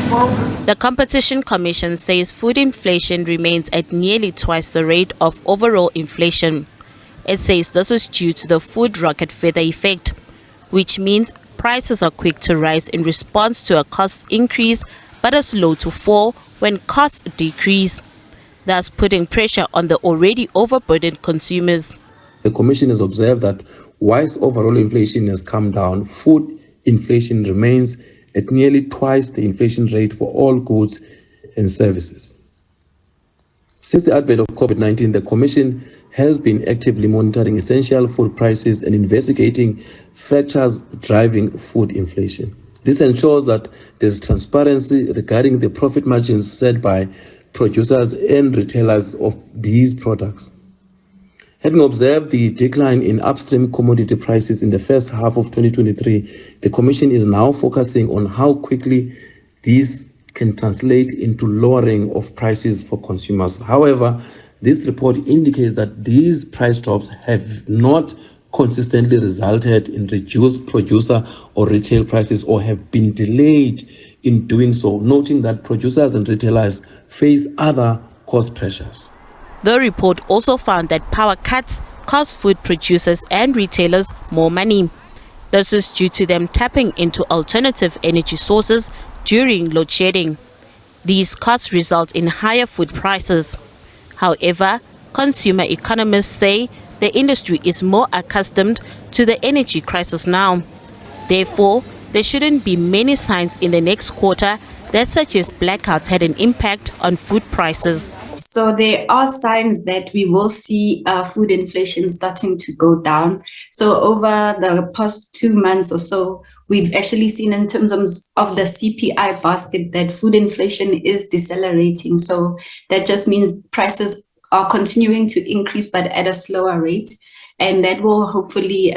The Competition Commission says food inflation remains at nearly twice the rate of overall inflation. It says this is due to the food rocket feather effect, which means prices are quick to rise in response to a cost increase but are slow to fall when costs decrease, thus putting pressure on the already overburdened consumers. The Commission has observed that whilst overall inflation has come down, food inflation remains at nearly twice the inflation rate for all goods and services. Since the advent of COVID-19, the Commission has been actively monitoring essential food prices and investigating factors driving food inflation. This ensures that there's transparency regarding the profit margins set by producers and retailers of these products. Having observed the decline in upstream commodity prices in the first half of 2023, the Commission is now focusing on how quickly these can translate into lowering of prices for consumers. However, this report indicates that these price drops have not consistently resulted in reduced producer or retail prices or have been delayed in doing so, noting that producers and retailers face other cost pressures. The report also found that power cuts cost food producers and retailers more money. This is due to them tapping into alternative energy sources during load shedding. These costs result in higher food prices. However, consumer economists say the industry is more accustomed to the energy crisis now. Therefore, there shouldn't be many signs in the next quarter that suggest blackouts had an impact on food prices. So there are signs that we will see food inflation starting to go down. So over the past 2 months or so, we've actually seen in terms of the CPI basket that food inflation is decelerating. So that just means prices are continuing to increase, but at a slower rate. And that will hopefully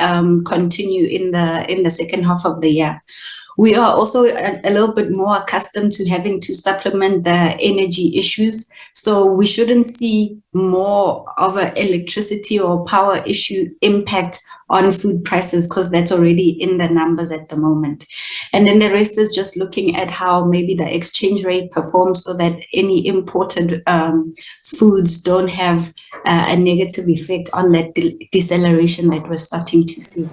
continue in the second half of the year. We are also a little bit more accustomed to having to supplement the energy issues. So we shouldn't see more of an electricity or power issue impact on food prices because that's already in the numbers at the moment. And then the rest is just looking at how maybe the exchange rate performs so that any imported foods don't have a negative effect on that deceleration that we're starting to see.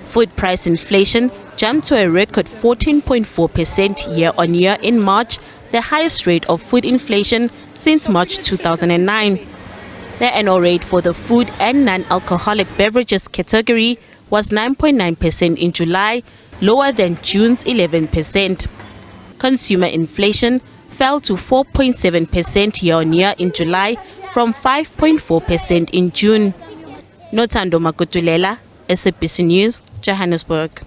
Food price inflation jumped to a record 14.4% year-on-year in March, the highest rate of food inflation since March 2009. The annual rate for the food and non-alcoholic beverages category was 9.9% in July, lower than June's 11%. Consumer inflation fell to 4.7% year-on-year in July from 5.4% in June. Nothando Makutulela, SABC News, Johannesburg.